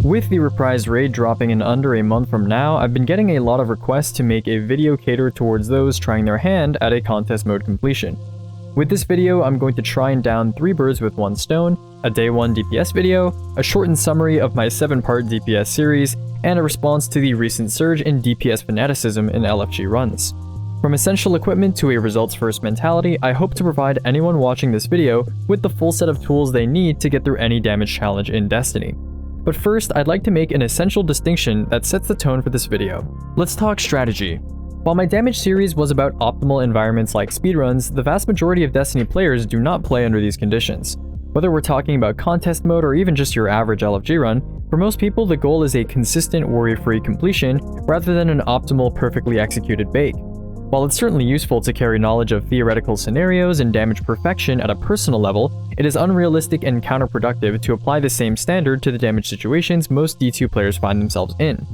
With the reprised raid dropping in under a month from now, I've been getting a lot of requests to make a video catered towards those trying their hand at a contest mode completion. With this video, I'm going to try and down 3 birds with 1 stone, a day 1 DPS video, a shortened summary of my 7-part DPS series, and a response to the recent surge in DPS fanaticism in LFG runs. From essential equipment to a results-first mentality, I hope to provide anyone watching this video with the full set of tools they need to get through any damage challenge in Destiny. But first, I'd like to make an essential distinction that sets the tone for this video. Let's talk strategy. While my damage series was about optimal environments like speedruns, the vast majority of Destiny players do not play under these conditions. Whether we're talking about contest mode or even just your average LFG run, for most people the goal is a consistent worry-free completion rather than an optimal perfectly executed bake. While it's certainly useful to carry knowledge of theoretical scenarios and damage perfection at a personal level, it is unrealistic and counterproductive to apply the same standard to the damage situations most D2 players find themselves in.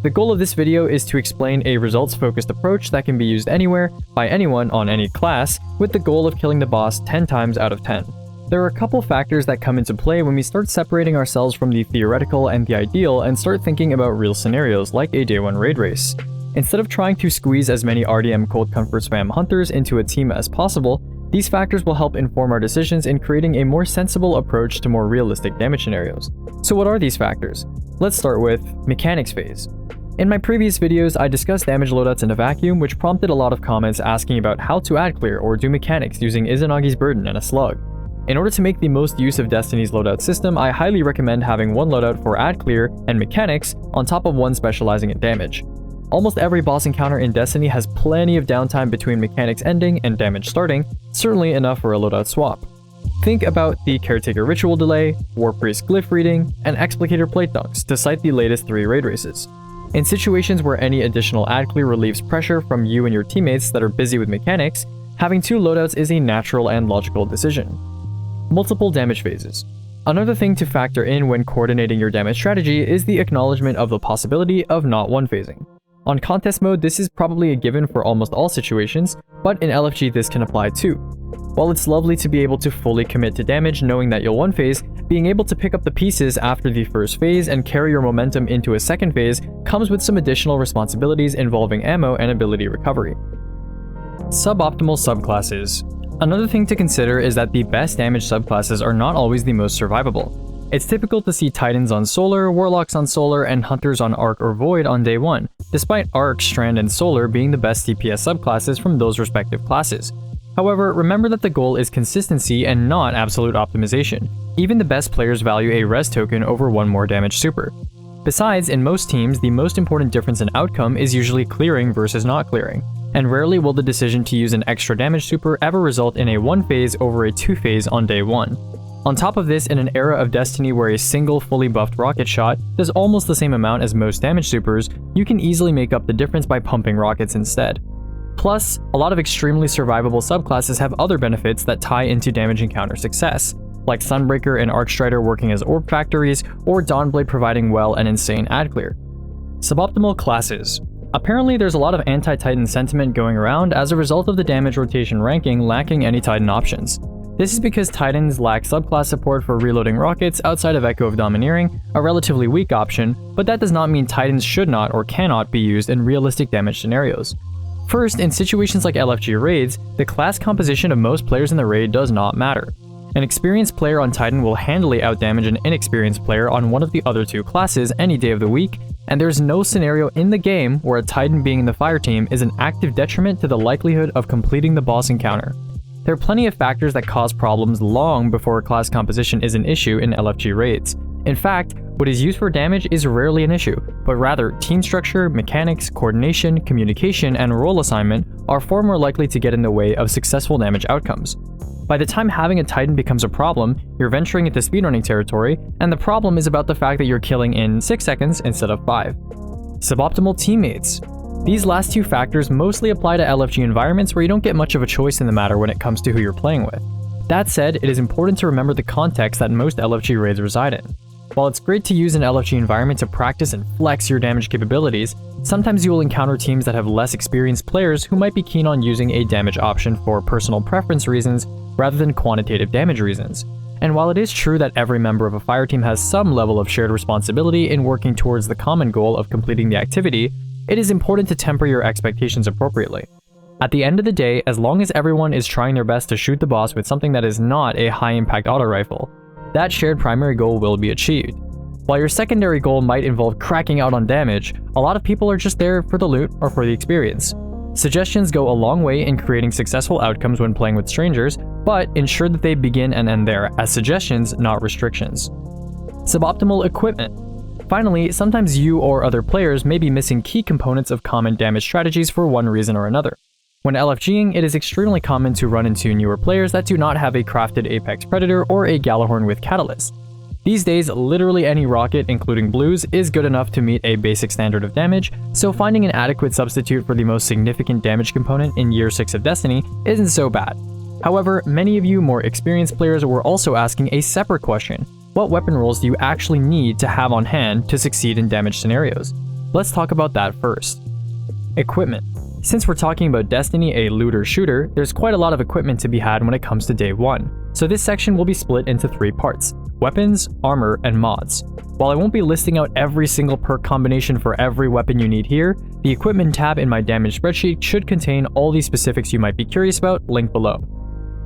The goal of this video is to explain a results-focused approach that can be used anywhere, by anyone on any class, with the goal of killing the boss 10 times out of 10. There are a couple factors that come into play when we start separating ourselves from the theoretical and the ideal and start thinking about real scenarios like a day 1 raid race. Instead of trying to squeeze as many RDM cold comfort spam hunters into a team as possible, these factors will help inform our decisions in creating a more sensible approach to more realistic damage scenarios. So what are these factors? Let's start with mechanics phase. In my previous videos, I discussed damage loadouts in a vacuum, which prompted a lot of comments asking about how to add clear or do mechanics using Izanagi's Burden and a slug. In order to make the most use of Destiny's loadout system, I highly recommend having one loadout for add clear and mechanics on top of one specializing in damage. Almost every boss encounter in Destiny has plenty of downtime between mechanics ending and damage starting, certainly enough for a loadout swap. Think about the Caretaker Ritual Delay, War Priest Glyph Reading, and Explicator Plate Dunks to cite the latest 3 raid races. In situations where any additional add clear relieves pressure from you and your teammates that are busy with mechanics, having 2 loadouts is a natural and logical decision. Multiple damage phases. Another thing to factor in when coordinating your damage strategy is the acknowledgement of the possibility of not one-phasing. On contest mode, this is probably a given for almost all situations, but in LFG this can apply too. While it's lovely to be able to fully commit to damage knowing that you'll one-phase, being able to pick up the pieces after the first phase and carry your momentum into a second phase comes with some additional responsibilities involving ammo and ability recovery. Suboptimal subclasses. Another thing to consider is that the best damage subclasses are not always the most survivable. It's typical to see Titans on Solar, Warlocks on Solar, and Hunters on Arc or Void on day 1, despite Arc, Strand, and Solar being the best DPS subclasses from those respective classes. However, remember that the goal is consistency and not absolute optimization. Even the best players value a res token over 1 more damage super. Besides, in most teams, the most important difference in outcome is usually clearing versus not clearing, and rarely will the decision to use an extra damage super ever result in a 1-phase over a 2-phase on day 1. On top of this, in an era of Destiny where a single fully buffed rocket shot does almost the same amount as most damage supers, you can easily make up the difference by pumping rockets instead. Plus, a lot of extremely survivable subclasses have other benefits that tie into damage encounter success, like Sunbreaker and Arcstrider working as orb factories, or Dawnblade providing well and insane add clear. Suboptimal classes. Apparently there's a lot of anti-Titan sentiment going around as a result of the damage rotation ranking lacking any Titan options. This is because Titans lack subclass support for reloading rockets outside of Echo of Domineering, a relatively weak option, but that does not mean Titans should not or cannot be used in realistic damage scenarios. First, in situations like LFG raids, the class composition of most players in the raid does not matter. An experienced player on Titan will handily outdamage an inexperienced player on one of the other 2 classes any day of the week, and there's no scenario in the game where a Titan being in the fire team is an active detriment to the likelihood of completing the boss encounter. There are plenty of factors that cause problems long before class composition is an issue in LFG raids. In fact, what is used for damage is rarely an issue, but rather team structure, mechanics, coordination, communication, and role assignment are far more likely to get in the way of successful damage outcomes. By the time having a Titan becomes a problem, you're venturing into speedrunning territory, and the problem is about the fact that you're killing in 6 seconds instead of 5. Suboptimal teammates. These last 2 factors mostly apply to LFG environments where you don't get much of a choice in the matter when it comes to who you're playing with. That said, it is important to remember the context that most LFG raids reside in. While it's great to use an LFG environment to practice and flex your damage capabilities, sometimes you will encounter teams that have less experienced players who might be keen on using a damage option for personal preference reasons rather than quantitative damage reasons. And while it is true that every member of a fire team has some level of shared responsibility in working towards the common goal of completing the activity, it is important to temper your expectations appropriately. At the end of the day, as long as everyone is trying their best to shoot the boss with something that is not a high-impact auto rifle, that shared primary goal will be achieved. While your secondary goal might involve cracking out on damage, a lot of people are just there for the loot or for the experience. Suggestions go a long way in creating successful outcomes when playing with strangers, but ensure that they begin and end there as suggestions, not restrictions. Suboptimal equipment. Finally, sometimes you or other players may be missing key components of common damage strategies for one reason or another. When LFGing, it is extremely common to run into newer players that do not have a crafted Apex Predator or a Gjallarhorn with Catalyst. These days, literally any rocket, including blues, is good enough to meet a basic standard of damage, so finding an adequate substitute for the most significant damage component in Year 6 of Destiny isn't so bad. However, many of you more experienced players were also asking a separate question: what weapon rolls do you actually need to have on hand to succeed in damage scenarios? Let's talk about that first. Equipment. Since we're talking about Destiny, a looter-shooter, there's quite a lot of equipment to be had when it comes to day 1. So this section will be split into 3 parts: weapons, armor, and mods. While I won't be listing out every single perk combination for every weapon you need here, the equipment tab in my damage spreadsheet should contain all the specifics you might be curious about, linked below.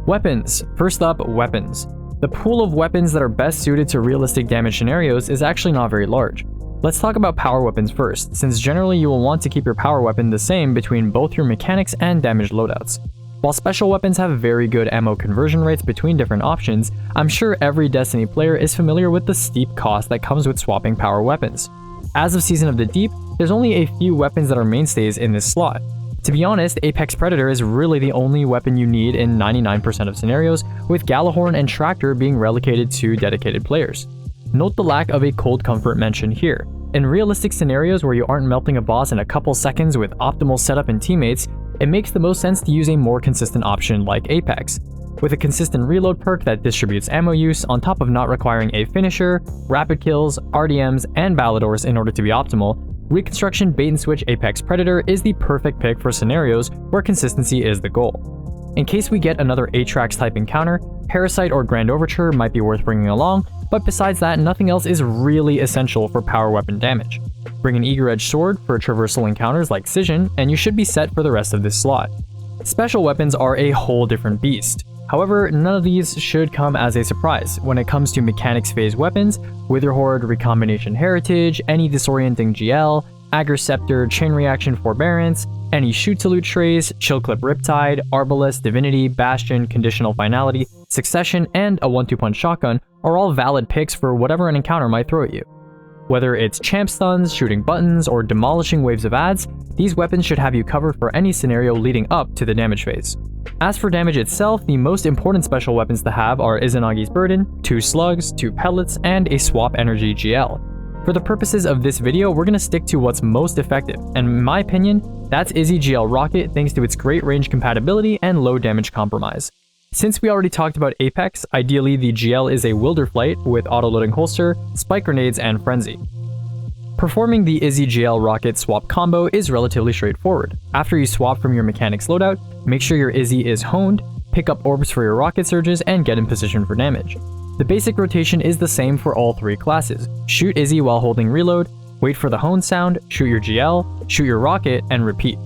Weapons. First up, weapons. The pool of weapons that are best suited to realistic damage scenarios is actually not very large. Let's talk about power weapons first, since generally you will want to keep your power weapon the same between both your mechanics and damage loadouts. While special weapons have very good ammo conversion rates between different options, I'm sure every Destiny player is familiar with the steep cost that comes with swapping power weapons. As of Season of the Deep, there's only a few weapons that are mainstays in this slot. To be honest, Apex Predator is really the only weapon you need in 99% of scenarios, with Gjallarhorn and Tractor being relegated to dedicated players. Note the lack of a cold comfort mentioned here. In realistic scenarios where you aren't melting a boss in a couple seconds with optimal setup and teammates, it makes the most sense to use a more consistent option like Apex. With a consistent reload perk that distributes ammo use on top of not requiring a finisher, rapid kills, RDMs, and Balladors in order to be optimal, Reconstruction Bait and Switch Apex Predator is the perfect pick for scenarios where consistency is the goal. In case we get another Atrax type encounter, Parasite or Grand Overture might be worth bringing along, but besides that, nothing else is really essential for power weapon damage. Bring an Eager Edge Sword for traversal encounters like Scission, and you should be set for the rest of this slot. Special weapons are a whole different beast. However, none of these should come as a surprise when it comes to mechanics phase weapons: Witherhoard, Recombination Heritage, any disorienting GL, Agar Scepter, Chain Reaction Forbearance, any Shoot to Loot trays, Chill Clip Riptide, Arbalest, Divinity, Bastion, Conditional Finality, Succession, and a 1-2 punch shotgun are all valid picks for whatever an encounter might throw at you. Whether it's champ stuns, shooting buttons, or demolishing waves of adds, these weapons should have you covered for any scenario leading up to the damage phase. As for damage itself, the most important special weapons to have are Izanagi's Burden, 2 slugs, 2 pellets, and a swap energy GL. For the purposes of this video, we're going to stick to what's most effective, and in my opinion, that's Izzy GL Rocket thanks to its great range compatibility and low damage compromise. Since we already talked about Apex, ideally the GL is a Wilderflight with auto-loading holster, spike grenades, and frenzy. Performing the Izzy GL Rocket swap combo is relatively straightforward. After you swap from your mechanics loadout, make sure your Izzy is honed, pick up orbs for your rocket surges, and get in position for damage. The basic rotation is the same for all 3 classes. Shoot Izzy while holding reload, wait for the hone sound, shoot your GL, shoot your rocket, and repeat.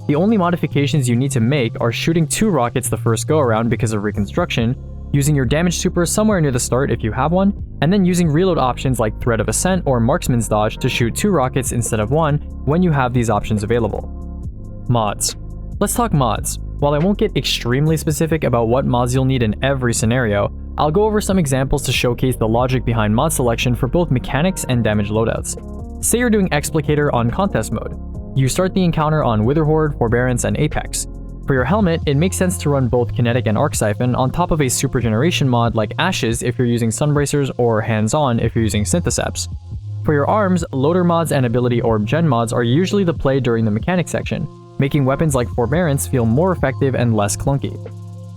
The only modifications you need to make are shooting 2 rockets the first go around because of Reconstruction, using your damage super somewhere near the start if you have one, and then using reload options like Threat of Ascent or Marksman's Dodge to shoot 2 rockets instead of 1 when you have these options available. Mods. Let's talk mods. While I won't get extremely specific about what mods you'll need in every scenario, I'll go over some examples to showcase the logic behind mod selection for both mechanics and damage loadouts. Say you're doing Explicator on contest mode. You start the encounter on Witherhoard, Forbearance, and Apex. For your helmet, it makes sense to run both Kinetic and Arc Siphon on top of a Super Generation mod like Ashes if you're using Sunbracers, or Hands-On if you're using Syntheseps. For your arms, loader mods and ability orb gen mods are usually the play during the mechanic section, making weapons like Forbearance feel more effective and less clunky.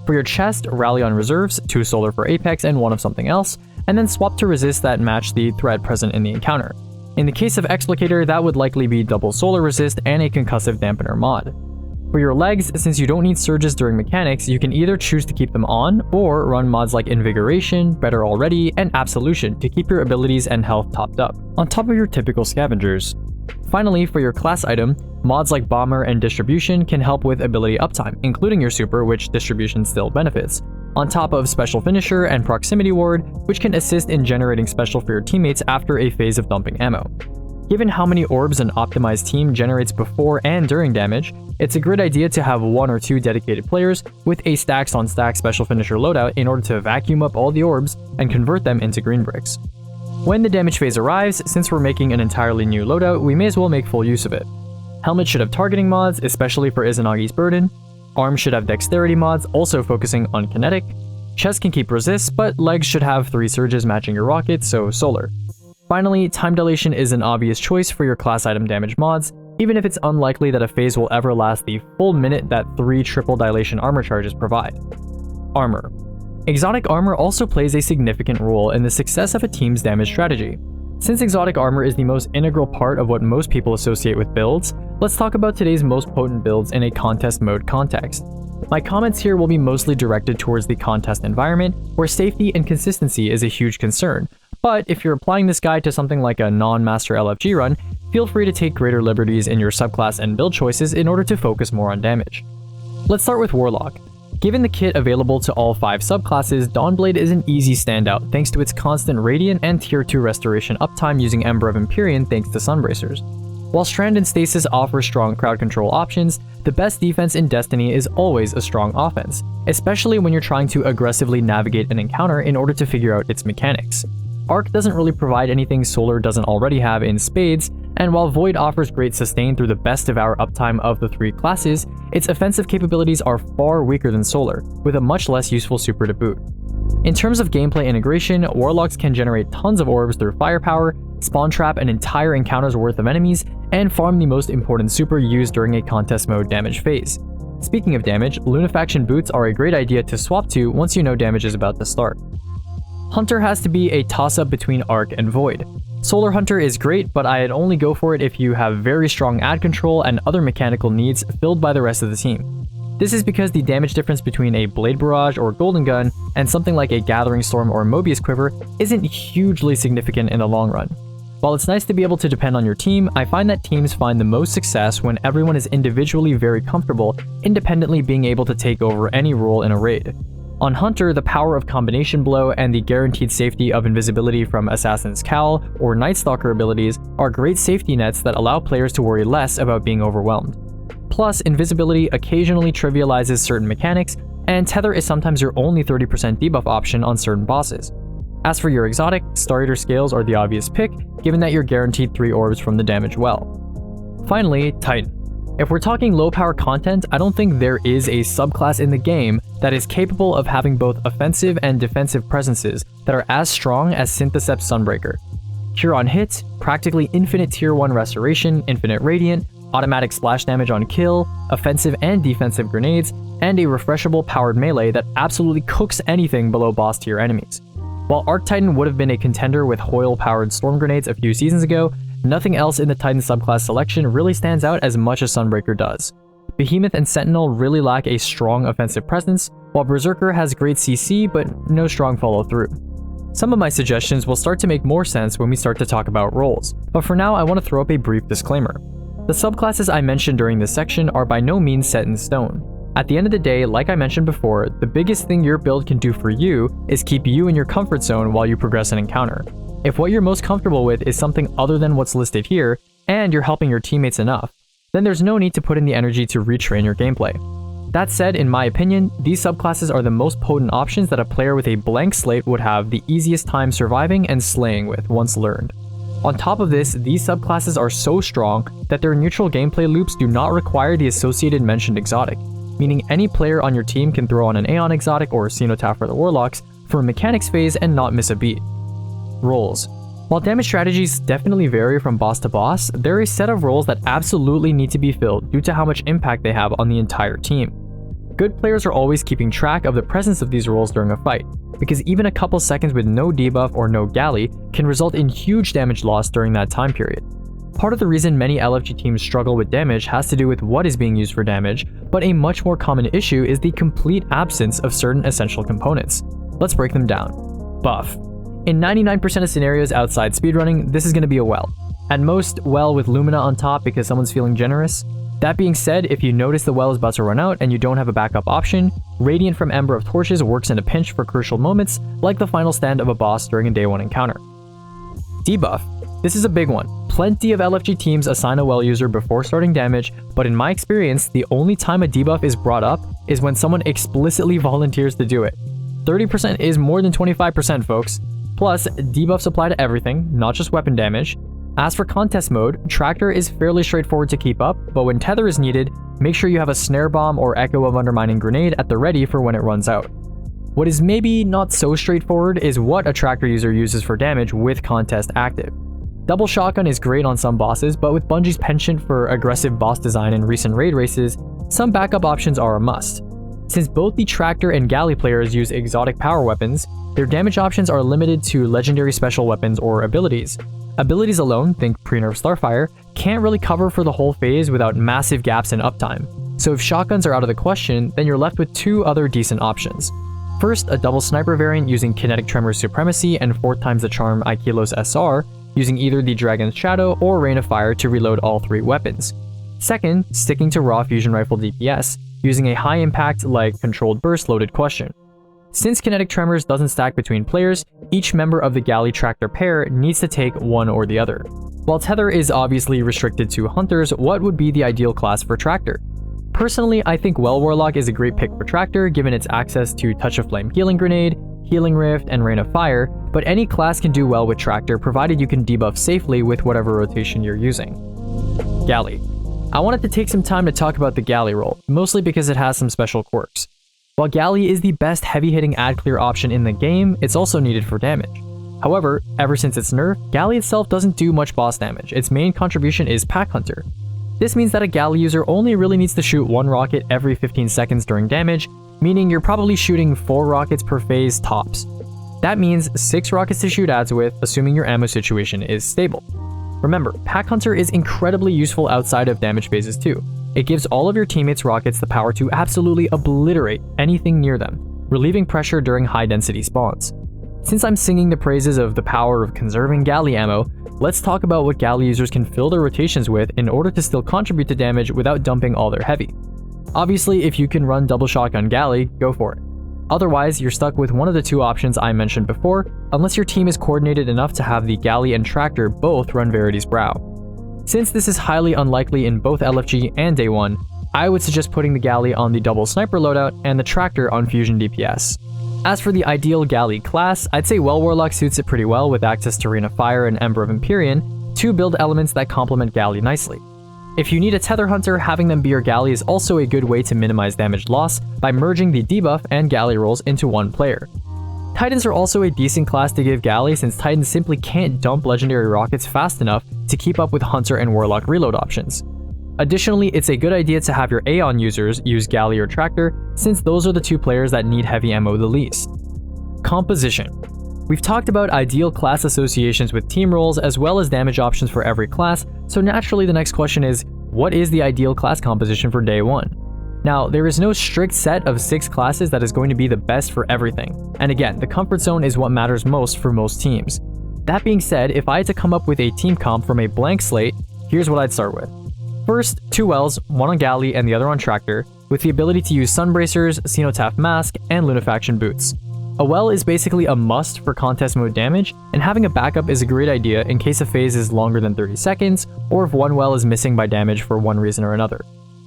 For your chest, rally on reserves, 2 solar for Apex and 1 of something else, and then swap to resist that match the threat present in the encounter. In the case of Explicator, that would likely be double solar resist and a concussive dampener mod. For your legs, since you don't need surges during mechanics, you can either choose to keep them on, or run mods like Invigoration, Better Already, and Absolution to keep your abilities and health topped up, on top of your typical scavengers. Finally, for your class item, mods like Bomber and Distribution can help with ability uptime, including your super, which Distribution still benefits, on top of Special Finisher and Proximity Ward, which can assist in generating special for your teammates after a phase of dumping ammo. Given how many orbs an optimized team generates before and during damage, it's a great idea to have 1 or 2 dedicated players with a stacks on stacks Special Finisher loadout in order to vacuum up all the orbs and convert them into green bricks. When the damage phase arrives, since we're making an entirely new loadout, we may as well make full use of it. Helmet should have targeting mods, especially for Izanagi's Burden. Arms should have dexterity mods, also focusing on kinetic. Chest can keep resist, but legs should have 3 surges matching your rocket, so solar. Finally, time dilation is an obvious choice for your class item damage mods, even if it's unlikely that a phase will ever last the full minute that 3 triple dilation armor charges provide. Armor. Exotic armor also plays a significant role in the success of a team's damage strategy. Since exotic armor is the most integral part of what most people associate with builds, let's talk about today's most potent builds in a contest mode context. My comments here will be mostly directed towards the contest environment, where safety and consistency is a huge concern, but if you're applying this guide to something like a non-master LFG run, feel free to take greater liberties in your subclass and build choices in order to focus more on damage. Let's start with Warlock. Given the kit available to all 5 subclasses, Dawnblade is an easy standout thanks to its constant Radiant and Tier 2 restoration uptime using Ember of Empyrean thanks to Sunbracers. While Strand and Stasis offer strong crowd control options, the best defense in Destiny is always a strong offense, especially when you're trying to aggressively navigate an encounter in order to figure out its mechanics. Arc doesn't really provide anything Solar doesn't already have in spades, and while Void offers great sustain through the best of our uptime of the 3 classes, its offensive capabilities are far weaker than Solar, with a much less useful super to boot. In terms of gameplay integration, Warlocks can generate tons of orbs through firepower, spawn trap an entire encounter's worth of enemies, and farm the most important super used during a contest mode damage phase. Speaking of damage, Lunafaction boots are a great idea to swap to once you know damage is about to start. Hunter has to be a toss-up between Arc and Void. Solar Hunter is great, but I'd only go for it if you have very strong ad control and other mechanical needs filled by the rest of the team. This is because the damage difference between a Blade Barrage or Golden Gun and something like a Gathering Storm or Mobius Quiver isn't hugely significant in the long run. While it's nice to be able to depend on your team, I find that teams find the most success when everyone is individually very comfortable, independently being able to take over any role in a raid. On Hunter, the power of Combination Blow and the guaranteed safety of invisibility from Assassin's Cowl or Night Stalker abilities are great safety nets that allow players to worry less about being overwhelmed. Plus, invisibility occasionally trivializes certain mechanics, and Tether is sometimes your only 30% debuff option on certain bosses. As for your exotic, Star Eater Scales are the obvious pick, given that you're guaranteed 3 orbs from the damage well. Finally, Titan. If we're talking low power content, I don't think there is a subclass in the game that is capable of having both offensive and defensive presences that are as strong as Synthesept Sunbreaker. Cure on hit, practically infinite tier 1 restoration, infinite radiant, automatic splash damage on kill, offensive and defensive grenades, and a refreshable powered melee that absolutely cooks anything below boss tier enemies. While Arc Titan would have been a contender with Hoyle powered storm grenades a few seasons ago, nothing else in the Titan subclass selection really stands out as much as Sunbreaker does. Behemoth and Sentinel really lack a strong offensive presence, while Berserker has great CC but no strong follow through. Some of my suggestions will start to make more sense when we start to talk about roles, but for now I want to throw up a brief disclaimer. The subclasses I mentioned during this section are by no means set in stone. At the end of the day, like I mentioned before, the biggest thing your build can do for you is keep you in your comfort zone while you progress an encounter. If what you're most comfortable with is something other than what's listed here, and you're helping your teammates enough, then there's no need to put in the energy to retrain your gameplay. That said, in my opinion, these subclasses are the most potent options that a player with a blank slate would have the easiest time surviving and slaying with once learned. On top of this, these subclasses are so strong that their neutral gameplay loops do not require the associated mentioned exotic, meaning any player on your team can throw on an Aeon exotic or Cenotaph for the Warlocks for a mechanics phase and not miss a beat. Roles. While damage strategies definitely vary from boss to boss, there are a set of roles that absolutely need to be filled due to how much impact they have on the entire team. Good players are always keeping track of the presence of these roles during a fight, because even a couple seconds with no debuff or no galley can result in huge damage loss during that time period. Part of the reason many LFG teams struggle with damage has to do with what is being used for damage, but a much more common issue is the complete absence of certain essential components. Let's break them down. Buff. In 99% of scenarios outside speedrunning, this is going to be a well. At most, well with Lumina on top because someone's feeling generous. That being said, if you notice the well is about to run out and you don't have a backup option, Radiant from Ember of Torches works in a pinch for crucial moments, like the final stand of a boss during a day 1 encounter. Debuff. This is a big one. Plenty of LFG teams assign a well user before starting damage, but in my experience, the only time a debuff is brought up is when someone explicitly volunteers to do it. 30% is more than 25%, folks. Plus, debuffs apply to everything, not just weapon damage. As for contest mode, Tractor is fairly straightforward to keep up, but when Tether is needed, make sure you have a Snare Bomb or Echo of Undermining Grenade at the ready for when it runs out. What is maybe not so straightforward is what a Tractor user uses for damage with contest active. Double Shotgun is great on some bosses, but with Bungie's penchant for aggressive boss design in recent raid races, some backup options are a must. Since both the Tractor and Galley players use exotic power weapons, their damage options are limited to legendary special weapons or abilities. Abilities alone, think pre-nerf Starfire, can't really cover for the whole phase without massive gaps in uptime. So if shotguns are out of the question, then you're left with two other decent options. First, a double sniper variant using Kinetic Tremor Supremacy and 4 times the charm Aikilos SR, using either the Dragon's Shadow or Rain of Fire to reload all 3 weapons. Second, sticking to raw fusion rifle DPS, using a high impact like Controlled Burst loaded question. Since Kinetic Tremors doesn't stack between players, each member of the Galley Tractor pair needs to take one or the other. While Tether is obviously restricted to Hunters, what would be the ideal class for Tractor? Personally, I think Well Warlock is a great pick for Tractor given its access to Touch of Flame Healing Grenade, Healing Rift, and Rain of Fire, but any class can do well with Tractor provided you can debuff safely with whatever rotation you're using. Galley. I wanted to take some time to talk about the Galley role, mostly because it has some special quirks. While Galley is the best heavy-hitting ad-clear option in the game, it's also needed for damage. However, ever since its nerf, Galley itself doesn't do much boss damage. Its main contribution is Pack Hunter. This means that a Galley user only really needs to shoot 1 rocket every 15 seconds during damage, meaning you're probably shooting 4 rockets per phase tops. That means 6 rockets to shoot ads with, assuming your ammo situation is stable. Remember, Pack Hunter is incredibly useful outside of damage phases too. It gives all of your teammates' rockets the power to absolutely obliterate anything near them, relieving pressure during high-density spawns. Since I'm singing the praises of the power of conserving Galley ammo, let's talk about what Galley users can fill their rotations with in order to still contribute to damage without dumping all their heavy. Obviously, if you can run double shotgun Galley, go for it. Otherwise, you're stuck with one of the 2 options I mentioned before, unless your team is coordinated enough to have the Galley and Tractor both run Verity's Brow. Since this is highly unlikely in both LFG and Day 1, I would suggest putting the Galley on the double sniper loadout and the Tractor on fusion DPS. As for the ideal Galley class, I'd say Well Warlock suits it pretty well with access to Rain of Fire and Ember of Empyrean, 2 build elements that complement Galley nicely. If you need a Tether Hunter, having them be your Galley is also a good way to minimize damage loss by merging the debuff and Galley roles into one player. Titans are also a decent class to give Galley since Titans simply can't dump legendary rockets fast enough to keep up with Hunter and Warlock reload options. Additionally, it's a good idea to have your Aeon users use Galley or Tractor since those are the 2 players that need heavy ammo the least. Composition. We've talked about ideal class associations with team roles as well as damage options for every class, so naturally the next question is, what is the ideal class composition for Day 1? Now, there is no strict set of 6 classes that is going to be the best for everything, and again, the comfort zone is what matters most for most teams. That being said, if I had to come up with a team comp from a blank slate, here's what I'd start with. First, 2 wells, one on Galley and the other on Tractor, with the ability to use Sunbracers, Cenotaph Mask, and Lunafaction Boots. A well is basically a must for contest mode damage, and having a backup is a great idea in case a phase is longer than 30 seconds, or if one well is missing by damage for one reason or another.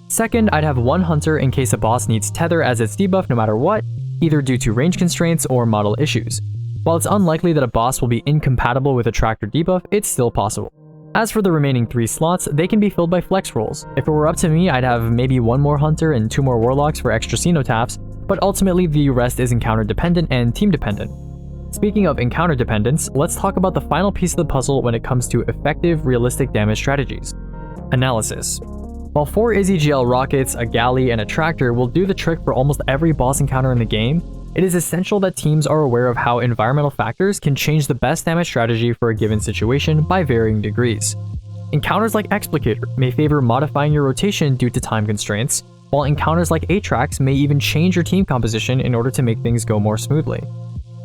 Second, I'd have 1 Hunter in case a boss needs Tether as its debuff no matter what, either due to range constraints or model issues. While it's unlikely that a boss will be incompatible with a Tractor debuff, it's still possible. As for the remaining 3 slots, they can be filled by flex roles. If it were up to me, I'd have maybe 1 more Hunter and 2 more Warlocks for extra Cenotaphs, but ultimately the rest is encounter dependent and team dependent. Speaking of encounter dependence, let's talk about the final piece of the puzzle when it comes to effective, realistic damage strategies. Analysis. While 4 IZGL rockets, a Galley, and a Tractor will do the trick for almost every boss encounter in the game, it is essential that teams are aware of how environmental factors can change the best damage strategy for a given situation by varying degrees. Encounters like Explicator may favor modifying your rotation due to time constraints, while encounters like Atrax may even change your team composition in order to make things go more smoothly.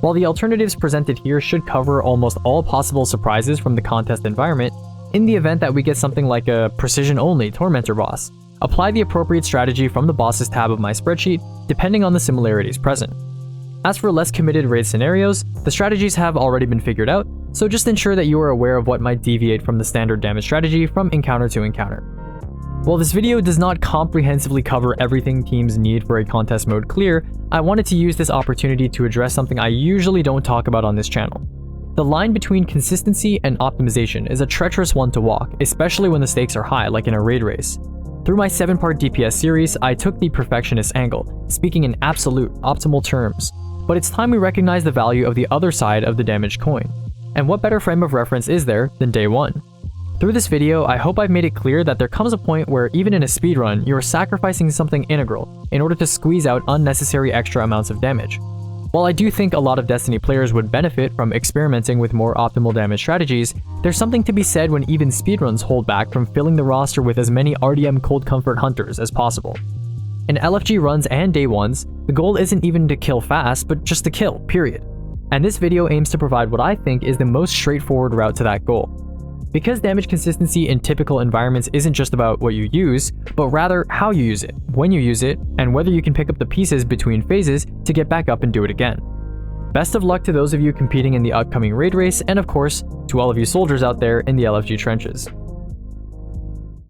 While the alternatives presented here should cover almost all possible surprises from the contest environment, in the event that we get something like a precision-only Tormentor boss, apply the appropriate strategy from the bosses tab of my spreadsheet, depending on the similarities present. As for less committed raid scenarios, the strategies have already been figured out, so just ensure that you are aware of what might deviate from the standard damage strategy from encounter to encounter. While this video does not comprehensively cover everything teams need for a contest mode clear, I wanted to use this opportunity to address something I usually don't talk about on this channel. The line between consistency and optimization is a treacherous one to walk, especially when the stakes are high, like in a raid race. Through my 7-part DPS series, I took the perfectionist angle, speaking in absolute, optimal terms. But it's time we recognize the value of the other side of the damaged coin. And what better frame of reference is there than day one? Through this video, I hope I've made it clear that there comes a point where even in a speedrun, you are sacrificing something integral in order to squeeze out unnecessary extra amounts of damage. While I do think a lot of Destiny players would benefit from experimenting with more optimal damage strategies, there's something to be said when even speedruns hold back from filling the roster with as many RDM Cold Comfort hunters as possible. In LFG runs and day ones, the goal isn't even to kill fast, but just to kill, period. And this video aims to provide what I think is the most straightforward route to that goal. Because damage consistency in typical environments isn't just about what you use, but rather how you use it, when you use it, and whether you can pick up the pieces between phases to get back up and do it again. Best of luck to those of you competing in the upcoming raid race, and of course, to all of you soldiers out there in the LFG trenches.